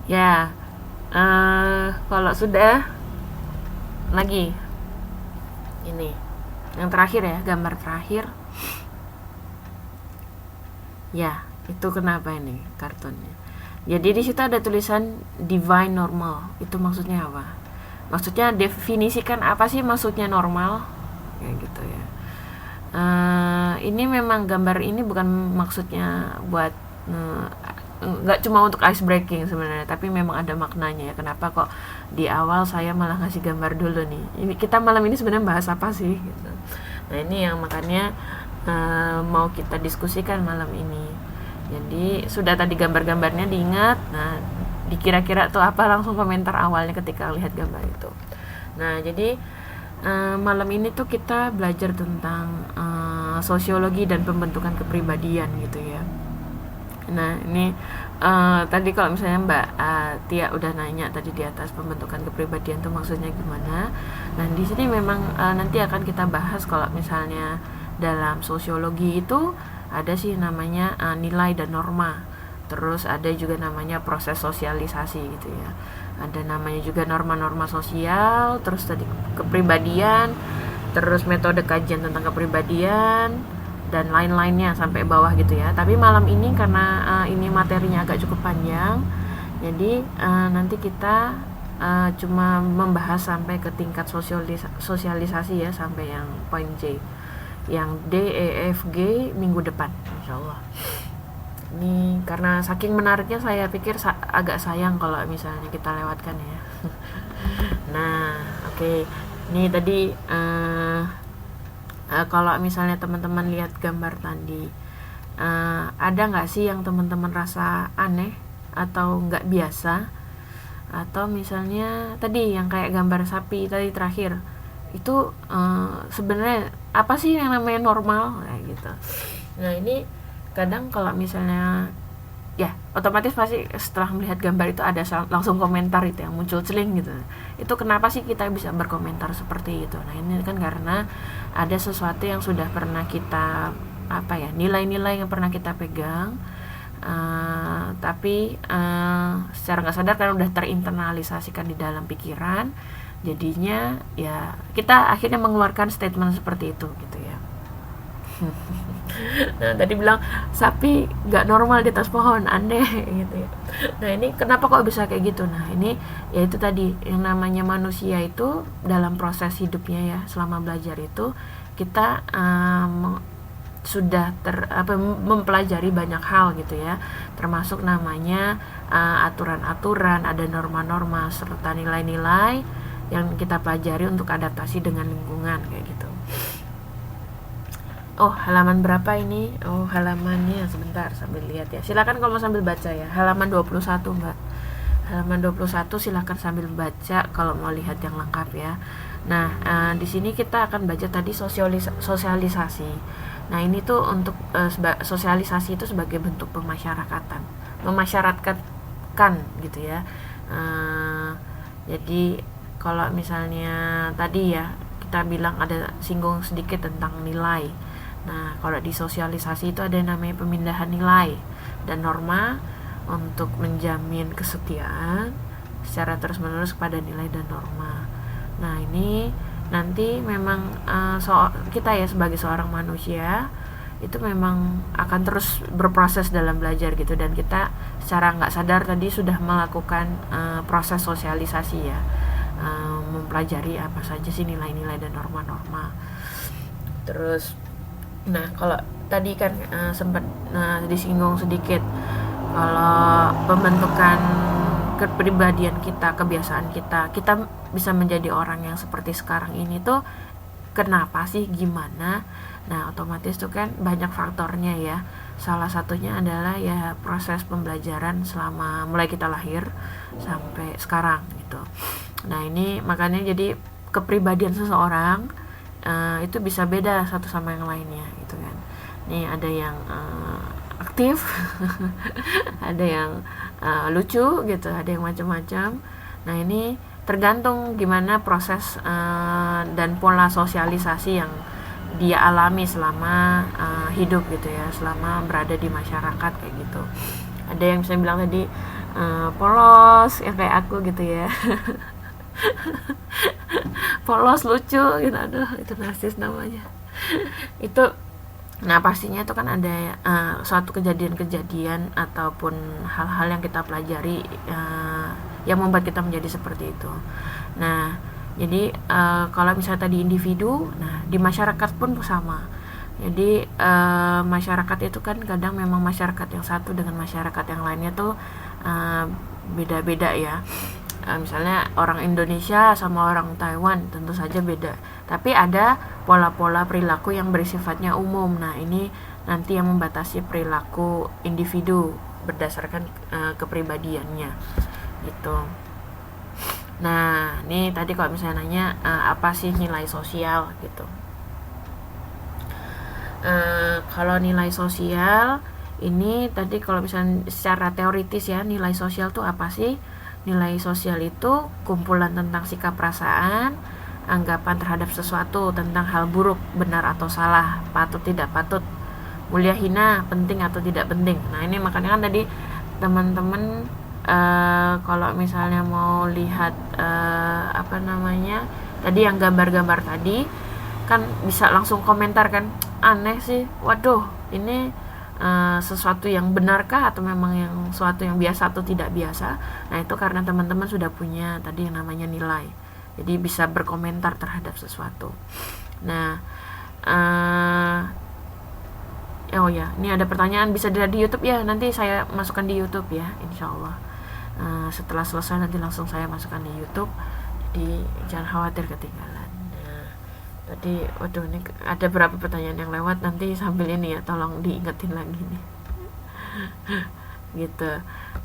Ya, kalau sudah lagi ini yang terakhir ya, gambar terakhir. Ya, itu kenapa ini kartunnya? Jadi di situ ada tulisan divine normal. Itu maksudnya apa? Maksudnya definisikan apa sih maksudnya normal? Kayak gitu ya. Ini memang gambar ini bukan maksudnya buat nggak cuma untuk ice breaking sebenarnya, tapi memang ada maknanya ya. Kenapa kok di awal saya malah ngasih gambar dulu nih? Ini kita malam ini sebenarnya bahas apa sih? Gitu. Nah ini yang makanya mau kita diskusikan malam ini. Jadi sudah tadi gambar-gambarnya diingat. Nah dikira-kira tuh apa langsung komentar awalnya ketika lihat gambar itu. Nah jadi malam ini tuh kita belajar tentang sosiologi dan pembentukan kepribadian gitu ya. Nah ini tadi kalau misalnya Mbak Tia udah nanya tadi di atas pembentukan kepribadian tuh maksudnya gimana. Nah di sini memang nanti akan kita bahas kalau misalnya dalam sosiologi itu ada sih namanya nilai dan norma. Terus ada juga namanya proses sosialisasi gitu ya. Ada namanya juga norma-norma sosial, terus tadi kepribadian, terus metode kajian tentang kepribadian, dan lain-lainnya sampai bawah gitu ya. Tapi malam ini karena ini materinya agak cukup panjang, jadi nanti kita cuma membahas sampai ke tingkat sosialisasi ya, sampai yang poin J. Yang D, E, F, G minggu depan insya Allah. Ini karena saking menariknya saya pikir agak sayang kalau misalnya kita lewatkan ya. Nah oke. Ini tadi kalau misalnya teman-teman lihat gambar tadi, ada nggak sih yang teman-teman rasa aneh atau nggak biasa? Atau misalnya tadi yang kayak gambar sapi tadi terakhir, itu sebenarnya apa sih yang namanya normal kayak gitu. Nah ini kadang kalau misalnya ya otomatis pasti setelah melihat gambar itu ada langsung komentar itu yang muncul celing gitu. Itu kenapa sih kita bisa berkomentar seperti itu? Nah ini kan karena ada sesuatu yang sudah pernah kita nilai-nilai yang pernah kita pegang, tapi secara nggak sadar kan udah terinternalisasikan di dalam pikiran, jadinya ya kita akhirnya mengeluarkan statement seperti itu gitu ya. Nah tadi bilang sapi nggak normal di atas pohon, aneh gitu ya. Nah ini kenapa kok bisa kayak gitu? Nah ini ya itu tadi yang namanya manusia itu dalam proses hidupnya ya, selama belajar itu kita sudah mempelajari banyak hal gitu ya, termasuk namanya aturan-aturan, ada norma-norma serta nilai-nilai yang kita pelajari untuk adaptasi dengan lingkungan kayak gitu. Oh halaman berapa ini? Oh halamannya sebentar sambil lihat ya. Silakan kalau mau sambil baca ya. Halaman 21 Mbak. Halaman 21 silakan sambil baca kalau mau lihat yang lengkap ya. Nah di sini kita akan baca tadi sosialisasi. Nah ini tuh untuk sosialisasi itu sebagai bentuk pemasyarakatan, memasyarakatkan gitu ya. Jadi kalau misalnya tadi ya kita bilang ada singgung sedikit tentang nilai. Nah kalau di sosialisasi itu ada yang namanya pemindahan nilai dan norma untuk menjamin kesetiaan secara terus-menerus kepada nilai dan norma. Nah ini nanti memang kita ya sebagai seorang manusia itu memang akan terus berproses dalam belajar gitu, dan kita secara nggak sadar tadi sudah melakukan proses sosialisasi ya, mempelajari apa saja sih nilai-nilai dan norma-norma. Terus nah kalau tadi kan sempat disinggung sedikit kalau pembentukan kepribadian kita, kebiasaan kita bisa menjadi orang yang seperti sekarang ini tuh kenapa sih, gimana? Nah otomatis tuh kan banyak faktornya ya. Salah satunya adalah ya proses pembelajaran selama mulai kita lahir sampai sekarang gitu. Nah ini makanya jadi kepribadian seseorang itu bisa beda satu sama yang lainnya gitu kan. Nih ada yang aktif ada yang lucu gitu, ada yang macam-macam. Nah ini tergantung gimana proses dan pola sosialisasi yang dia alami selama hidup gitu ya, selama berada di masyarakat kayak gitu. Ada yang saya bilang tadi polos yang kayak aku gitu ya. Polos lucu gitu, aduh itu narsis namanya. Itu, nah pastinya itu kan ada suatu kejadian-kejadian ataupun hal-hal yang kita pelajari yang membuat kita menjadi seperti itu. Nah jadi kalau misalnya tadi individu, nah di masyarakat pun sama. Jadi masyarakat itu kan kadang memang masyarakat yang satu dengan masyarakat yang lainnya tuh beda-beda ya. Misalnya orang Indonesia sama orang Taiwan tentu saja beda, tapi ada pola-pola perilaku yang bersifatnya umum. Nah ini nanti yang membatasi perilaku individu berdasarkan kepribadiannya gitu. Nah ini tadi kalau misalnya nanya apa sih nilai sosial gitu. Kalau nilai sosial ini tadi kalau misalnya secara teoritis ya, nilai sosial tuh apa sih? Nilai sosial itu kumpulan tentang sikap perasaan, anggapan terhadap sesuatu, tentang hal buruk, benar atau salah, patut tidak patut, mulia hina, penting atau tidak penting. Nah ini makanya kan tadi teman-teman kalau misalnya mau lihat tadi yang gambar-gambar tadi kan bisa langsung komentar kan, aneh sih, waduh ini sesuatu yang benarkah atau memang yang sesuatu yang biasa atau tidak biasa. Nah itu karena teman-teman sudah punya tadi yang namanya nilai, jadi bisa berkomentar terhadap sesuatu. Nah oh ya, ini ada pertanyaan, bisa dilihat di YouTube ya, nanti saya masukkan di YouTube ya, insya Allah. Setelah selesai nanti langsung saya masukkan di YouTube, jadi jangan khawatir ketinggalan. Tadi waduh ini ada berapa pertanyaan yang lewat, nanti sambil ini ya tolong diingetin lagi nih. Gitu.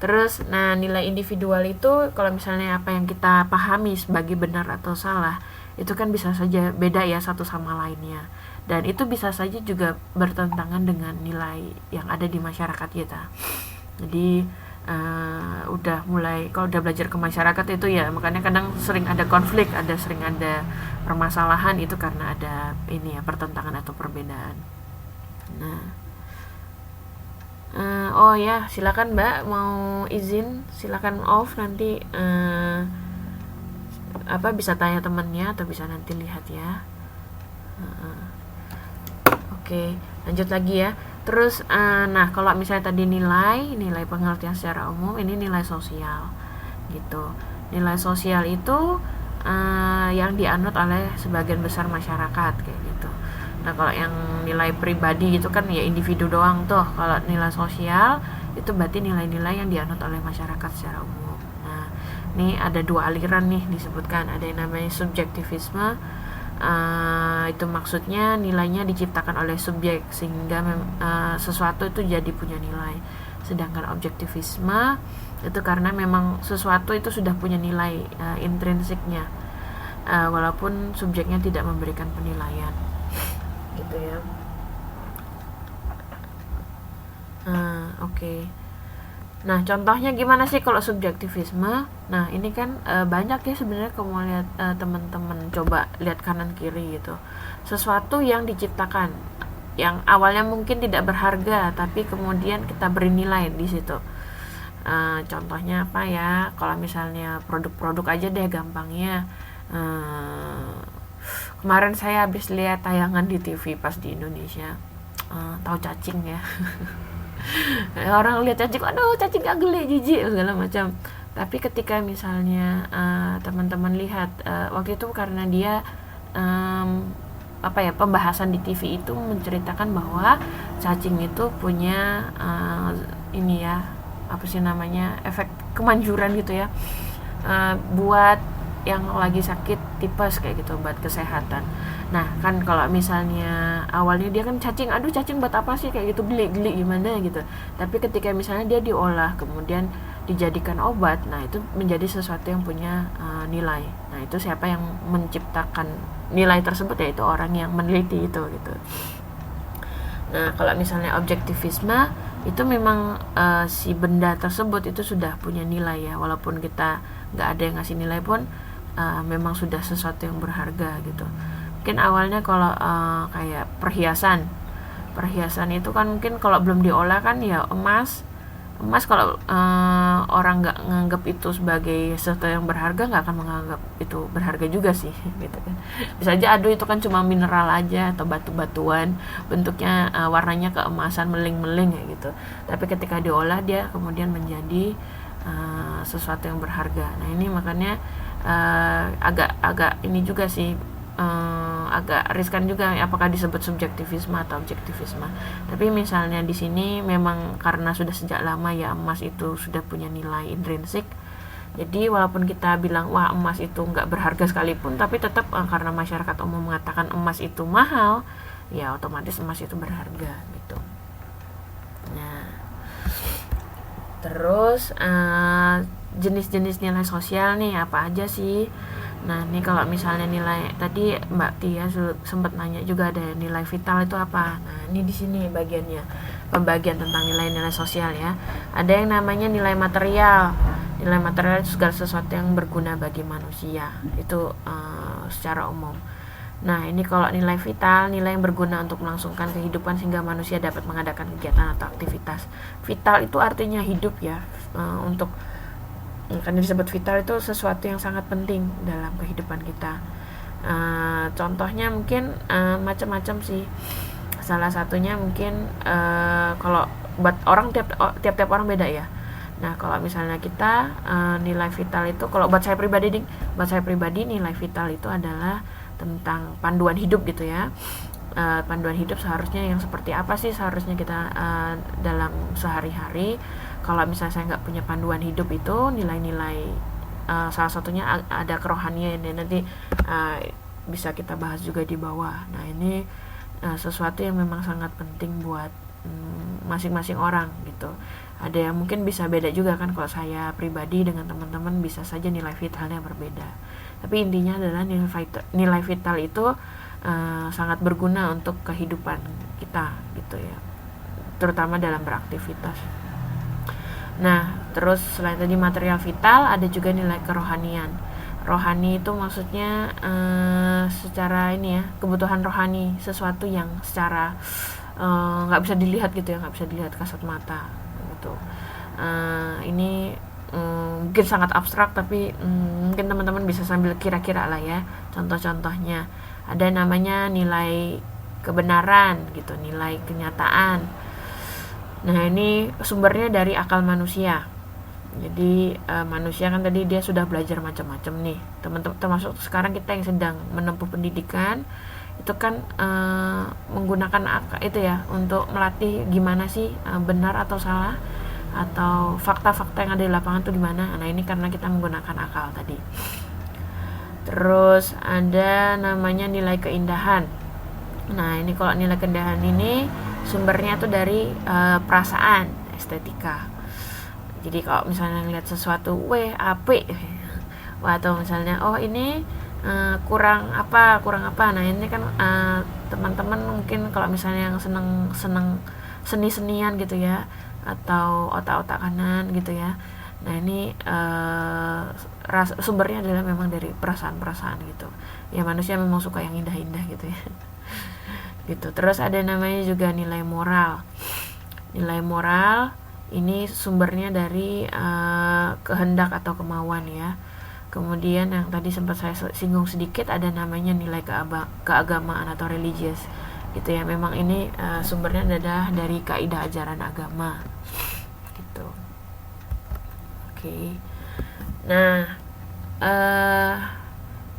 Terus nah nilai individual itu kalau misalnya apa yang kita pahami sebagai benar atau salah itu kan bisa saja beda ya satu sama lainnya, dan itu bisa saja juga bertentangan dengan nilai yang ada di masyarakat kita. Jadi udah mulai kalau udah belajar ke masyarakat itu ya, makanya kadang sering ada konflik, sering ada permasalahan, itu karena ada ini ya pertentangan atau perbedaan. Nah oh ya silakan Mbak, mau izin silakan off, nanti bisa tanya temennya atau bisa nanti lihat ya. Oke, lanjut lagi ya. Terus nah kalau misalnya tadi nilai pengertian secara umum, ini nilai sosial gitu. Nilai sosial itu yang dianut oleh sebagian besar masyarakat kayak gitu. Nah kalau yang nilai pribadi itu kan ya individu doang tuh. Kalau nilai sosial itu berarti nilai-nilai yang dianut oleh masyarakat secara umum. Nah ini ada dua aliran nih disebutkan, ada yang namanya subjektivisme. Itu maksudnya nilainya diciptakan oleh subjek sehingga sesuatu itu jadi punya nilai. Sedangkan objektivisme itu karena memang sesuatu itu sudah punya nilai intrinsiknya, walaupun subjeknya tidak memberikan penilaian gitu ya. Oke. Nah contohnya gimana sih kalau subjektivisme? Nah ini kan banyak ya sebenarnya kalau mau lihat teman-teman coba lihat kanan kiri gitu, sesuatu yang diciptakan yang awalnya mungkin tidak berharga tapi kemudian kita beri nilai di situ. Contohnya apa ya, kalau misalnya produk-produk aja deh gampangnya. Kemarin saya habis lihat tayangan di TV pas di Indonesia, tahu cacing ya. Orang lihat cacing, aduh cacing gak geli, jijik segala macam. Tapi ketika misalnya teman-teman lihat waktu itu karena dia pembahasan di TV itu menceritakan bahwa cacing itu punya efek kemanjuran gitu ya, buat yang lagi sakit tipes kayak gitu, buat kesehatan. Nah kan kalau misalnya awalnya dia kan cacing buat apa sih kayak gitu, geli gimana gitu. Tapi ketika misalnya dia diolah kemudian dijadikan obat, nah itu menjadi sesuatu yang punya nilai. Nah itu siapa yang menciptakan nilai tersebut, yaitu orang yang meneliti itu gitu. Nah kalau misalnya objektivisme itu memang si benda tersebut itu sudah punya nilai ya, walaupun kita nggak ada yang ngasih nilai pun memang sudah sesuatu yang berharga gitu. Mungkin awalnya kalau kayak perhiasan itu kan mungkin kalau belum diolah kan ya emas Emas kalau orang nggak nganggap itu sebagai sesuatu yang berharga, nggak akan menganggap itu berharga juga sih gitu kan. Bisa aja aduh itu kan cuma mineral aja atau batu-batuan, bentuknya warnanya keemasan meling-meling ya gitu, tapi ketika diolah dia kemudian menjadi sesuatu yang berharga. Nah ini makanya agak ini juga sih, agak riskan juga apakah disebut subjektivisme atau objektivisme. Tapi misalnya di sini memang karena sudah sejak lama ya emas itu sudah punya nilai intrinsik. Jadi walaupun kita bilang wah emas itu nggak berharga sekalipun, tapi tetap karena masyarakat umum mengatakan emas itu mahal, ya otomatis emas itu berharga gitu. Nah, terus jenis-jenis nilai sosial nih apa aja sih? Nah, ini kalau misalnya nilai tadi Mbak Tia sempat nanya juga ada nilai vital itu apa. Nah, ini di sini bagiannya, pembagian tentang nilai-nilai sosial ya. Ada yang namanya nilai material. Nilai material itu segala sesuatu yang berguna bagi manusia. Itu secara umum. Nah, ini kalau nilai vital, nilai yang berguna untuk melangsungkan kehidupan sehingga manusia dapat mengadakan kegiatan atau aktivitas. Vital itu artinya hidup ya, untuk karena disebut vital itu sesuatu yang sangat penting dalam kehidupan kita. Contohnya mungkin macam-macam sih. Salah satunya mungkin kalau buat orang tiap-tiap orang beda ya. Nah kalau misalnya kita nilai vital itu, kalau buat saya pribadi nilai vital itu adalah tentang panduan hidup gitu ya. Panduan hidup seharusnya yang seperti apa sih seharusnya kita dalam sehari-hari. Kalau misalnya saya nggak punya panduan hidup itu nilai-nilai, salah satunya ada kerohanian ya, nanti bisa kita bahas juga di bawah. Nah ini sesuatu yang memang sangat penting buat masing-masing orang gitu. Ada yang mungkin bisa beda juga kan, kalau saya pribadi dengan teman-teman bisa saja nilai vitalnya berbeda. Tapi intinya adalah nilai vital itu sangat berguna untuk kehidupan kita gitu ya, terutama dalam beraktivitas. Nah, terus selain tadi material vital, ada juga nilai kerohanian. Rohani itu maksudnya secara ini ya, kebutuhan rohani, sesuatu yang secara nggak bisa dilihat gitu ya, nggak bisa dilihat kasat mata gitu. Ini mungkin sangat abstrak, tapi mungkin teman-teman bisa sambil kira-kira lah ya. Contoh-contohnya ada namanya nilai kebenaran gitu, nilai kenyataan. Nah ini sumbernya dari akal manusia. Jadi manusia kan tadi dia sudah belajar macam-macam nih, teman-teman, termasuk sekarang kita yang sedang menempuh pendidikan itu kan menggunakan akal itu ya untuk melatih gimana sih benar atau salah, atau fakta-fakta yang ada di lapangan itu di mana. Nah ini karena kita menggunakan akal tadi. Terus ada namanya nilai keindahan. Nah ini kalau nilai keindahan ini sumbernya tuh dari perasaan, estetika. Jadi kalau misalnya ngeliat sesuatu, apik, atau misalnya ini kurang apa. Nah ini kan teman-teman mungkin kalau misalnya yang seneng seni-senian gitu ya, atau otak-otak kanan gitu ya. Nah ini sumbernya adalah memang dari perasaan-perasaan gitu. Ya manusia memang suka yang indah-indah gitu ya. Gitu. Terus ada namanya juga nilai moral. Nilai moral ini sumbernya dari kehendak atau kemauan ya. Kemudian yang tadi sempat saya singgung sedikit, ada namanya nilai keagamaan atau religius gitu ya. Memang ini sumbernya adalah dari kaidah ajaran agama gitu. Oke. Nah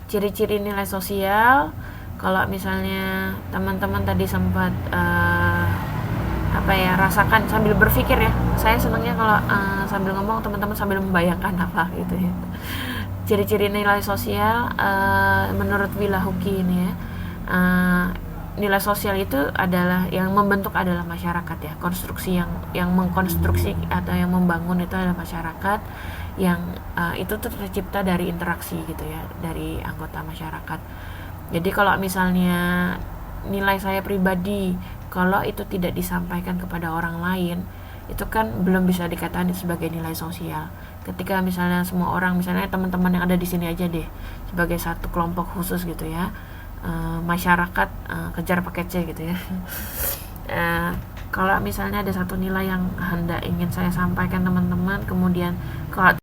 ciri-ciri nilai sosial, kalau misalnya teman-teman tadi sempat rasakan sambil berpikir ya, saya senangnya kalau sambil ngomong teman-teman sambil membayangkan apa gitu ya. Ciri-ciri nilai sosial menurut Wilahuki ini ya, nilai sosial itu adalah yang membentuk adalah masyarakat ya, konstruksi yang mengkonstruksi atau yang membangun itu adalah masyarakat, yang itu tercipta dari interaksi gitu ya, dari anggota masyarakat. Jadi kalau misalnya nilai saya pribadi, kalau itu tidak disampaikan kepada orang lain, itu kan belum bisa dikatakan sebagai nilai sosial. Ketika misalnya semua orang, misalnya teman-teman yang ada di sini aja deh, sebagai satu kelompok khusus gitu ya, masyarakat kejar pakai C gitu ya. Kalau misalnya ada satu nilai yang hendak ingin saya sampaikan teman-teman, kemudian kalau